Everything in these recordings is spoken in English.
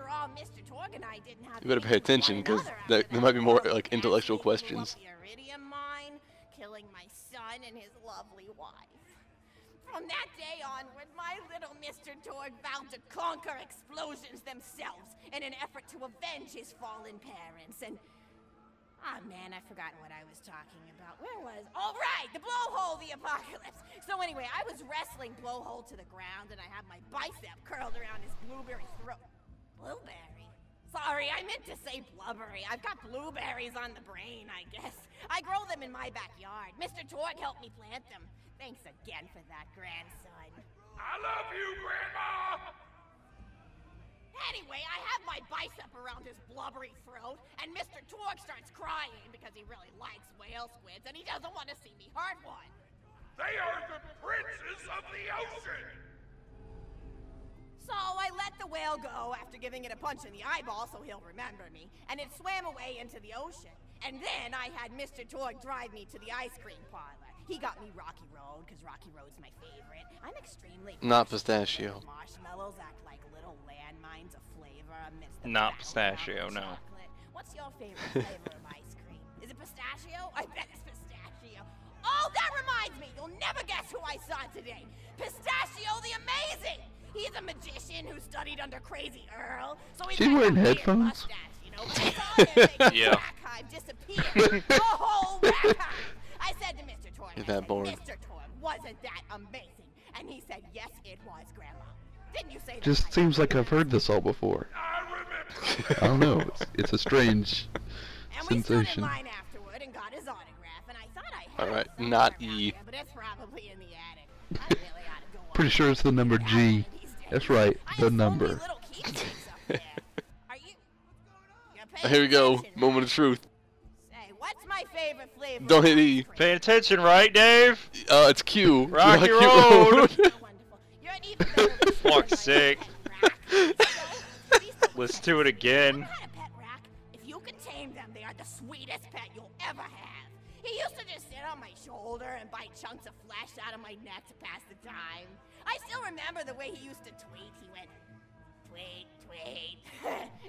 After all, Mr. Torgue and I didn't have. You better pay attention, because there might be more like intellectual questions. The iridium mine, killing my son and his lovely wife. From that day onward, my little Mr. Torgue vowed to conquer explosions themselves in an effort to avenge his fallen parents. And oh man, I've forgotten what I was talking about. Where was? Oh right, the blowhole, the apocalypse. So anyway, I was wrestling blowhole to the ground, and I had my bicep curled around his blueberry throat. Blueberry? Sorry, I meant to say blubbery. I've got blueberries on the brain, I guess. I grow them in my backyard. Mr. Torgue helped me plant them. Thanks again for that, grandson. I love you, Grandma! Anyway, I have my bicep around his blubbery throat, and Mr. Torgue starts crying because he really likes whale squids, and he doesn't want to see me hurt one. They are the princes of the ocean! So I let the whale go after giving it a punch in the eyeball so he'll remember me, and it swam away into the ocean. And then I had Mr. Torgue drive me to the ice cream parlor. He got me Rocky Road, because Rocky Road's my favorite. I'm extremely... Not pistachio. Marshmallows act like little landmines of flavor amidst the... Not pistachio, no. Chocolate. What's your favorite flavor of ice cream? Is it pistachio? I bet it's pistachio. Oh, that reminds me! You'll never guess who I saw today! Pistachio the Amazing! He's a magician who studied under Crazy Earl, so he's She wearing headphones? Mustache, you know, but I saw him make the Yeah. rack hive disappear. The whole rack hive! I said to Mr. Torgue, Is that boring? Mr. Torgue, wasn't that amazing? And he said, yes, it was, Grandma. Didn't you say that? Just seems like I've heard this all before. I remember. I don't know. It's a strange And we stood in sensation. line afterward and got his autograph, and I thought I had Alright, it somewhere not around E. here, but it's probably in the attic. I really ought to go Pretty sure it's the number G. That's right, I the have so number. many little keepsakes up there. Are you paying Here we go. attention, Moment right? of truth. Say, what's my favorite flavor? Don't of hit ice E. cream? Paying attention, right, Dave? It's Q. Rocky Road. Wonderful. You're an even better listener Fuck's than sake. my pet rack. So, please don't Let's touch do it them. again. I've had a pet rack. If you can tame them, they are the sweetest pet you'll ever have. He used to just sit on my shoulder and bite chunks of flesh out of my neck to pass the time. I still remember the way he used to tweet. He went, tweet, tweet.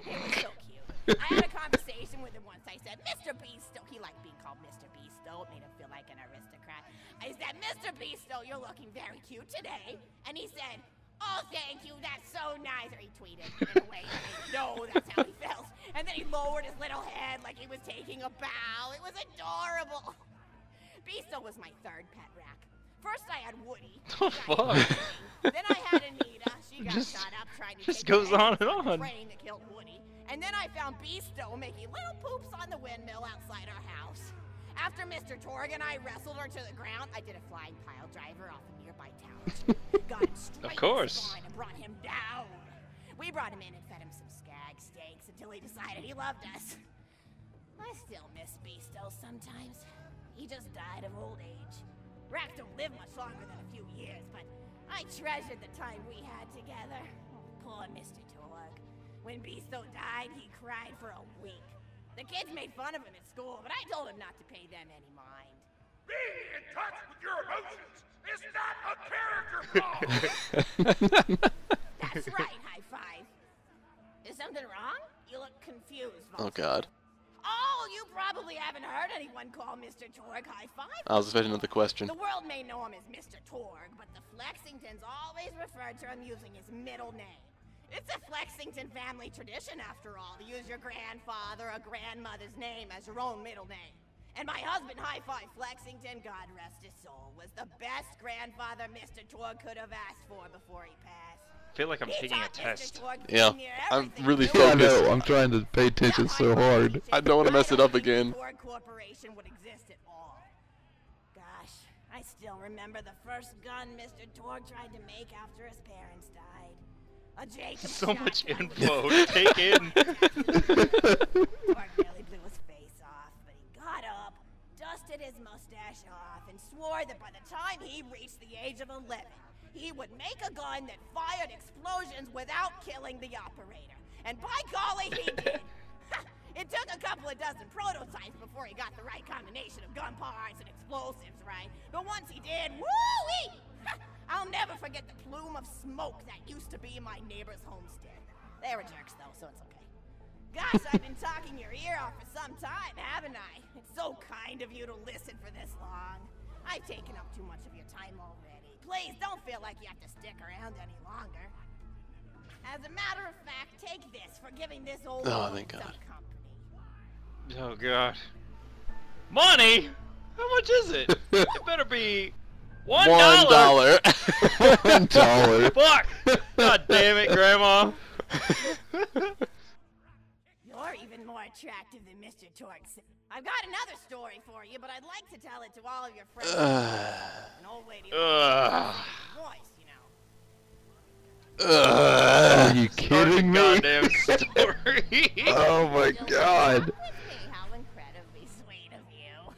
It was so cute. I had a conversation with him once. I said, Mr. Beasto. He liked being called Mr. Beasto. It made him feel like an aristocrat. I said, Mr. Beasto, you're looking very cute today. And he said, oh, thank you. That's so nice. Or he tweeted in a way that I didn't know that's how he felt. And then he lowered his little head like he was taking a bow. It was adorable. Beasto was my third pet rack. First I had Woody. The fuck? Then I had Anita. She got Just- shot up trying to just take goes the on eggs and from the on. train that killed Woody. And then I found Beasto making little poops on the windmill outside our house. After Mr. Torgue and I wrestled her to the ground, I did a flying pile driver off a nearby tower. Got him straight Of course. in the spine and brought him down. We brought him in and fed him some skag steaks until he decided he loved us. I still miss Beasto sometimes. He just died of old age. Racks don't live much longer than a few years, but I treasured the time we had together. Oh, poor Mr. Torgue. When Beasto died, he cried for a week. The kids made fun of him at school, but I told him not to pay them any mind. Being in touch with your emotions is not a character flaw! That's right, high five. Is something wrong? You look confused, Oh Vulture. God. Oh, you probably haven't heard anyone call Mr. Torgue high five. I was expecting another question. The world may know him as Mr. Torgue, but the Flexingtons always referred to him using his middle name. It's a Flexington family tradition, after all, to use your grandfather or grandmother's name as your own middle name. And my husband, High Five Flexington, God rest his soul, was the best grandfather Mr. Torgue could have asked for before he passed. I feel like I'm He taking a taught Mr. test. Torgue Yeah, near I'm everything really he knew. I focused. know. I'm trying to pay attention so hard. I don't wanna mess it up again. Torgue Corporation would exist at all. Gosh, I still remember the first gun Mr. Torgue tried to make after his parents died. A Jacob So much shotgun. info to take in. Torgue nearly blew his face off, but he got up, dusted his mustache off, and swore that by the time he reached the age of 11, he would make a gun that fired explosions without killing the operator. And by golly, he did. It took a couple of dozen prototypes before he got the right combination of gun parts and explosives right. But once he did, woo-wee! I'll never forget the plume of smoke that used to be in my neighbor's homestead. They were jerks, though, so it's okay. Gosh, I've been talking your ear off for some time, haven't I? It's so kind of you to listen for this long. I've taken up too much of your time already. Please don't feel like you have to stick around any longer. As a matter of fact, take this for giving this old Oh, thank God. some company. Oh god. Money? How much is it? It better be $1. $1. $1. Fuck! God damn it, Grandma. You're even more attractive than Mr. Torgue. I've got another story for you, but I'd like to tell it to all of your friends. An old lady with a voice, you know. Are you kidding me? Goddamn story. Oh my god. How incredibly sweet of you.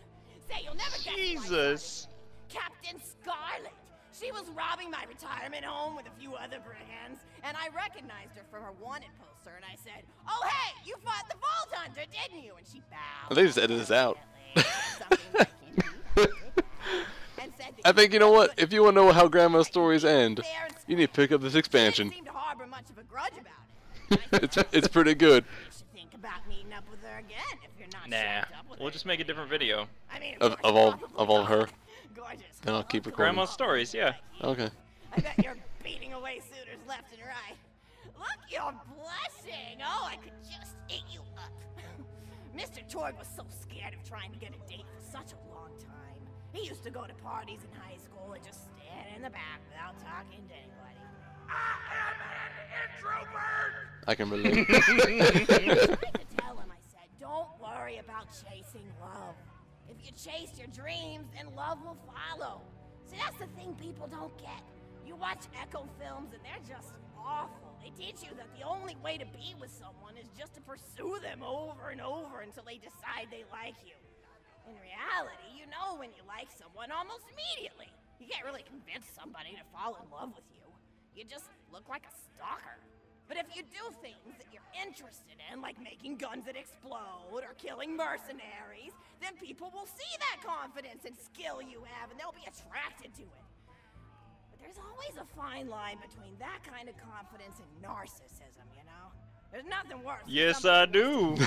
Say, you'll never guess who I Jesus. started. Captain Scarlet. She was robbing my retirement home with a few other brigands, and I recognized her from her wanted poster, and I said, "Oh hey, you fought the Vault Hunter, didn't you?" And she bowed. They just edited this out. Something like it. And said that I think, you know what? If you want to know how Grandma's stories end, fair and you need to pick up this She expansion. didn't seem to harbor much of a grudge about it. It's pretty good. You should think about meeting up with her again if you're not Nah. shacked up with We'll her. just make a different video. I mean, Of course, all her. Gorgeous. Then I'll keep recording. Grandma's stories, yeah. Okay. I bet you're beating away suitors left and right. Look, you're blushing. Oh, I could just eat you up. Mr. Torgue was so scared of trying to get a date for such a long time. He used to go to parties in high school and just stand in the back without talking to anybody. I am an introvert! I can relate. I tried to tell him, I said, don't worry about chasing love. If you chase your dreams, then love will follow. See, that's the thing people don't get. You watch Echo films and they're just awful. They teach you that the only way to be with someone is just to pursue them over and over until they decide they like you. In reality, you know when you like someone almost immediately. You can't really convince somebody to fall in love with you. You just look like a stalker. But if you do things that you're interested in, like making guns that explode or killing mercenaries, then people will see that confidence and skill you have and they'll be attracted to it. But there's always a fine line between that kind of confidence and narcissism, you know? There's nothing worse. than Yes, somebody I do.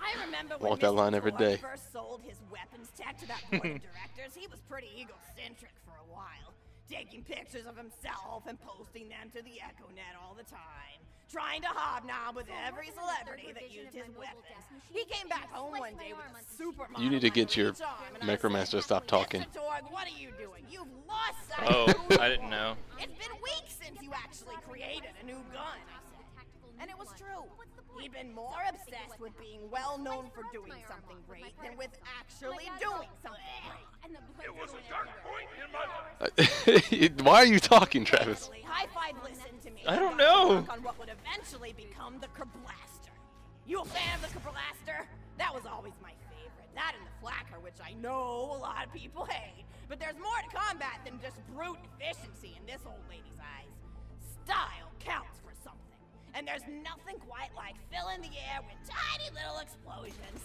I remember when Walk that Mr. line every Torgue day. first sold his weapons tech to that board of directors. He was pretty egocentric for a while, taking pictures of himself and posting them to the EchoNet all the time, trying to hobnob with every celebrity that used his weapons. He came back home one day with a supermodel. You need to get your on each arm, and I Necromancer to said, stop talking. Mr. Torgue, what are you doing? You've lost sight Oh, of who I you didn't are. know. It's been weeks since you actually created a new gun, I said. And it was true. He'd been more obsessed with being well known for doing something great than with actually doing something great. It was a dark point in my life. Why are you talking, Travis? Actually, High Five listened to me. I don't and got to know. work on what would eventually become the Kerblaster. You a fan of the Kerblaster? That was always my favorite. That and the Flacker, which I know a lot of people hate. But there's more to combat than just brute efficiency in this old lady's eyes. Style counts for something. And there's nothing quite like filling the air with tiny little explosions.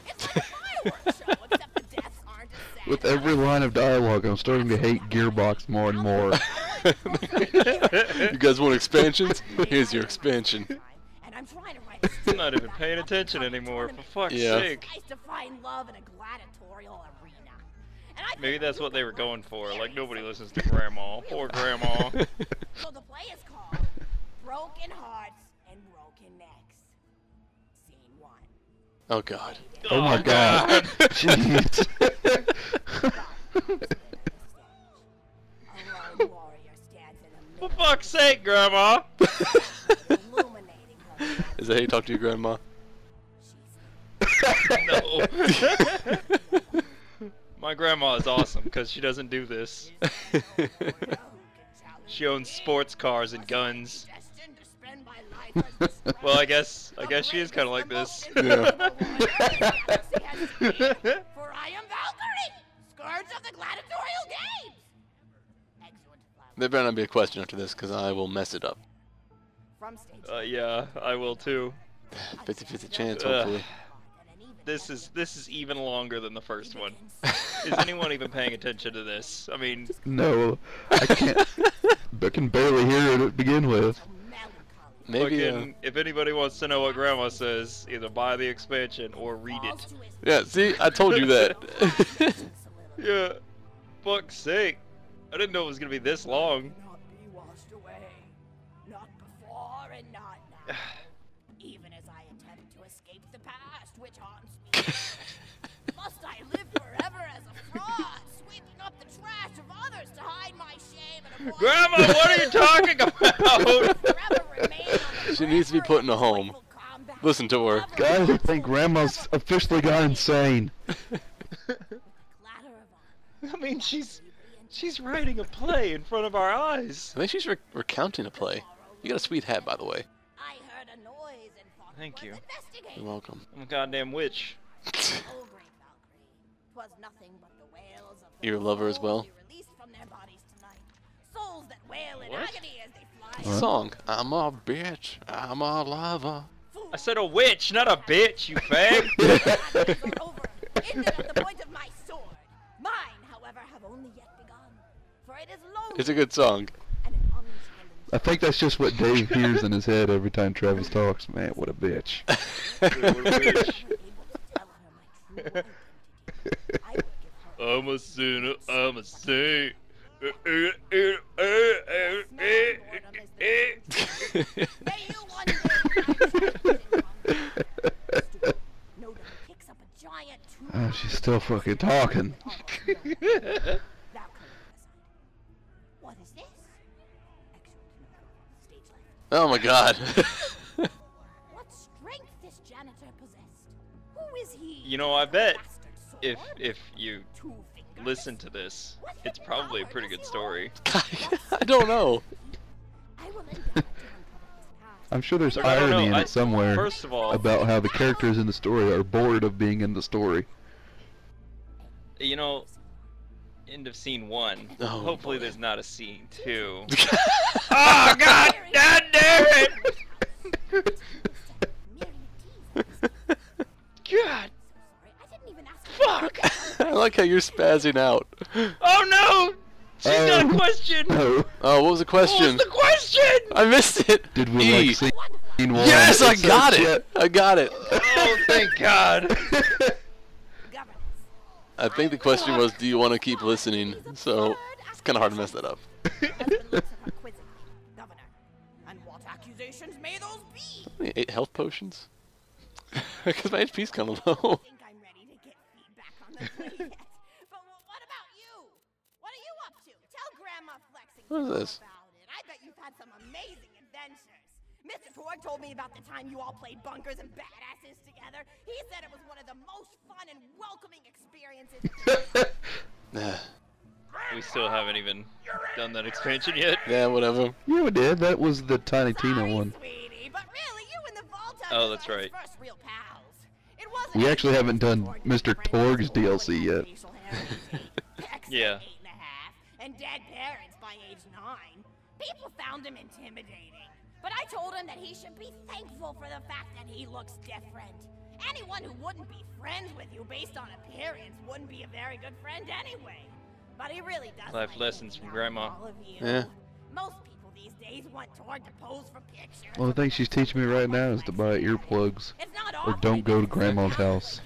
It's like a fireworks show, except the deaths aren't as sad. With every line of dialogue, I'm starting to hate Gearbox more and more. You guys want expansions? Here's your expansion. And I'm trying to write I'm not even paying attention anymore, for fuck's Yeah. sake. It's nice to find love in a gladiatorial arena. And I Maybe think that's you what they could were work going for. very Like, nobody well. listens to Grandma. Poor Grandma. So the play is called Broken Hearts and Broken Necks. Scene 1. Oh God. Oh my god. Jeez. A lone warrior stands in the For middle, fuck's sake, Grandma. illuminating her. Is that how you talk to your grandma? No. My grandma is awesome because she doesn't do this. She owns sports cars and guns. Well, I guess she is kind of like this. Yeah. For I am Valkyrie, scourge of the gladiatorial games. Excellent. There better not be a question after this, because I will mess it up. From stage Yeah, I will too. 50-50 chance, Ugh. hopefully. This is even longer than the first one. Is anyone even paying attention to this? I mean, No, I can't. I can barely hear it to begin with. Maybe. Fucking, if anybody wants to know what Grandma says, either buy the expansion or read it. Yeah. See, I told you that. Yeah. Fuck's sake. I didn't know it was gonna be this long. Not be washed away. Not before and not now. Even as I attempt to escape the past, which haunts me. Must I live forever as a fraud, sweeping up the trash of others to hide my shame and avoid Grandma, what are you talking about? forever remain on the She needs to be put in a home. joyful combat? Listen to her. Guys, I think Grandma's officially gone insane. Clatter of I mean, she's writing a play in front of our eyes. I think she's recounting a play. You got a sweet hat, by the way. I heard a noise and thought Thank it you. was investigating. You're welcome. I'm a goddamn witch. Oh, great Valkyrie, 'twas nothing but the wails of the You're a lover as well? souls we released from their bodies tonight. Souls that wail in What? agony as they fly. Song. I'm a bitch. I'm a lover. I said a witch, not a bitch, you fag. Ended at the point of my sword. Mine, however, have only yet begun. For it is lonely It's a good song. and an unchallenged. I think that's just what Dave hears in his head every time Travis talks. Man, what a bitch. What a witch. Able to tell her my true identity. I will give her I'm a sinner, I'm a saint. May you one day find satisfaction in combat. No one picks up a giant tomb. Oh, she's still fucking talking. Thou come to the side. What is this? Excellent. Stage left. Oh my god. What strength this janitor possessed? Who is he? You know, I bet Bastard sword? if you Two fingers? listen to this, it's probably a pretty good story. I don't know. I will endeavor to uncover his past. I'm sure there's Look, I don't irony know, in it somewhere First of all, about how the characters in the story are bored of being in the story. you know, end of scene 1. Oh, Hopefully boy. there's not a scene 2. Oh god damn it! God! Sorry, I didn't even ask. Fuck! I like how you're spazzing out. Oh no! She's got a Oh. question! Oh, Oh, what was the What was question? the question? I missed it. did we E. like scene one? Yes, I It got says, it. I got it. Oh, thank God. Governance. I think the question was, do you want to keep listening? So it's kind of hard to mess that up. Husband looks at her quizzically. Governor, and what accusations may those be? 8 health potions? Because my HP's kind of low. I think I'm ready to get feedback on the play yet. But what about you? What are you up to? Tell Grandma Flexing What is this? about it. I bet you've had some amazing adventures. Mr. Torgue told me about the time you all played bunkers and badasses together. He said it was one of the most fun and welcoming experiences. We still haven't even done that expansion yet. Yeah, whatever. Yeah, we did. That was the Tiny Tina Sorry, one. sweetie, but really, you and the Vault Oh, that's are right. his first real pals. It wasn't We actually haven't done Torgue Mr. friends Torgue's with DLC yet. facial hair and Yeah. 8.5, and dead parents by age 9. People found him intimidating, but I told him that he should be thankful for the fact that he looks different. Anyone who wouldn't be friends with you based on appearance wouldn't be a very good friend anyway. But he really does Life like lessons hanging from out with Grandma. all of you. Yeah. Most people these days want Torgue to pose for pictures. Well, the thing she's teaching me right now is to buy earplugs. It's not Or awful don't go to to Grandma's house.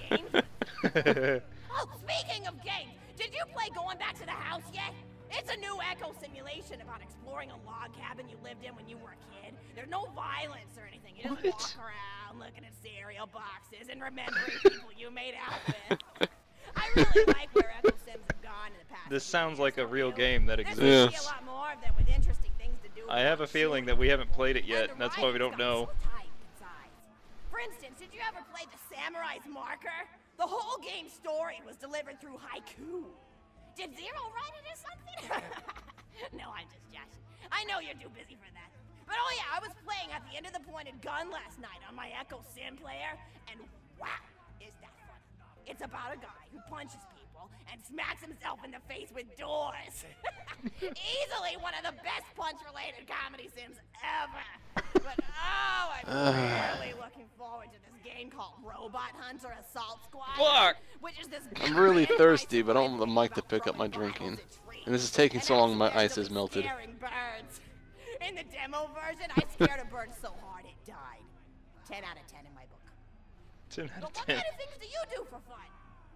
Oh, speaking of games, did you play Going Back to the House yet? It's a new echo simulation about exploring a log cabin you lived in when you were a kid. There's no violence or anything. You just walk around looking at cereal boxes and remembering people you made out with. I really like where echo sims have gone in the past. This few sounds years, like a don't real you? game that There's exists. gonna be a lot more of them with interesting things to do. I have a feeling that we haven't played it yet, and that's why we don't know. For instance, did you ever play the Samurai's Marker? The whole game's story was delivered through haiku. Did Zero write it or something? No, I'm just joshing. I know you're too busy for that. But oh yeah, I was playing at the end of the pointed gun last night on my Echo Sim player, and wow, is that fun. It's about a guy who punches people and smacks himself in the face with doors. Easily one of the best punch-related comedy sims ever. But oh, I'm really looking forward to this game called Robot Hunter Assault Squad. Fuck! Which is this I'm really great thirsty, ice but I don't have the game mic to about pick up my throwing drinking. bottles at trees And this is taking so long, my and ice is accidentally melted. scaring birds. In the demo version, I scared a bird so hard it died. 10 out of 10 in my book. 10 out But of what 10. kind of things do you do for fun?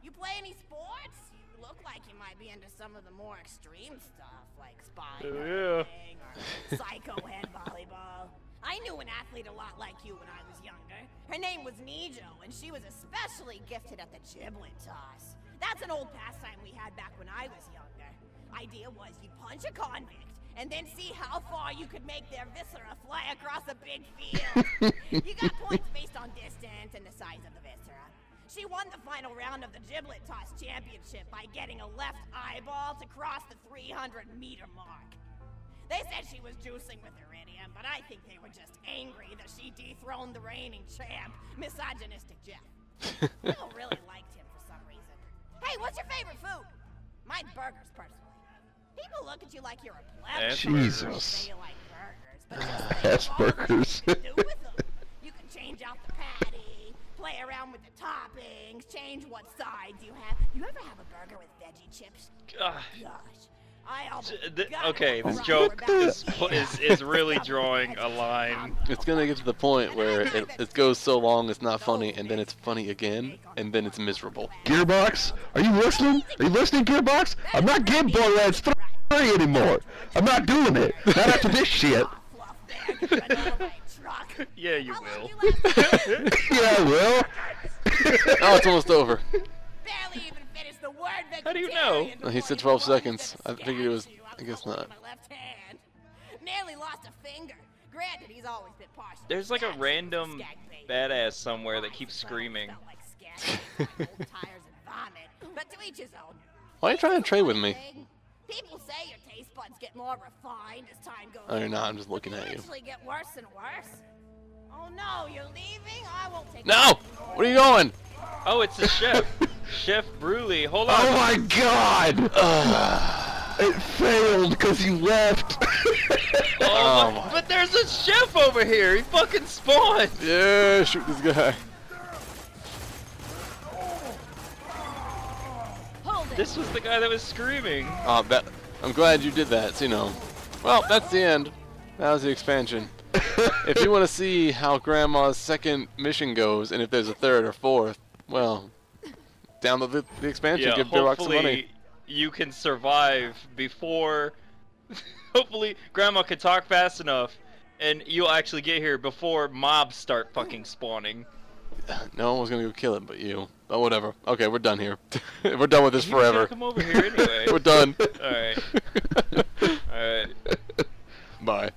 You play any sports? You look like you might be into some of the more extreme stuff, like spine Yeah. or psycho head volleyball. I knew an athlete a lot like you when I was younger. Her name was Nijo, and she was especially gifted at the giblet toss. That's an old pastime we had back when I was younger. Idea was you'd punch a convict, and then see how far you could make their viscera fly across a big field. You got points based on distance and the size of the viscera. She won the final round of the giblet toss championship by getting a left eyeball to cross the 300-meter mark. They said she was juicing with iridium, but I think they were just angry that she dethroned the reigning champ, misogynistic Jeff. People really liked him for some reason. Hey, what's your favorite food? Mine's burgers, personally. People look at you like you're a pleb. Jesus. Say you like burgers, but just think of all the things you can do with them. You can change out the patty, play around with the toppings, change what sides you have. You ever have a burger with veggie chips? Gosh, I almost Okay, this joke is really drawing a line. It's gonna get to the point where it goes so long it's not funny, and then it's funny again, and then it's miserable. Gearbox, are you listening? Are you listening, Gearbox? I'm not getting Borderlands 3 anymore. I'm not doing it. Not after this shit. Yeah, you will. Yeah, I will. Oh, it's almost over. Barely even finished the word How do you know? He said 12 seconds. I figured it was. I guess not. Nearly lost a finger. Granted, he's always been partial. There's like a random badass somewhere that keeps screaming. But to each his own. Why are you trying to trade with me? People say your taste buds get more refined as time goes Oh, you're on. not. I'm just looking at you. Actually get worse and worse. Oh no, you're leaving? I won't take No! Where are you going? Oh, it's the chef. Chef Bruley. Hold on. Oh my god! It failed because you left. Oh, But there's a chef over here. He fucking spawned. yeah, shoot this guy. This was the guy that was screaming. I'm glad you did that. So, you know. Well, that's the end. That was the expansion. If you want to see how Grandma's second mission goes, and if there's a third or fourth, well, download the expansion. Yeah, Give Durrock some money. hopefully you can survive before. Hopefully Grandma can talk fast enough, and you'll actually get here before mobs start fucking spawning. No one was gonna go kill it but you. But whatever. Okay, we're done here. We're done with this You gotta forever. come over here anyway. We're done. Alright. Alright. Bye.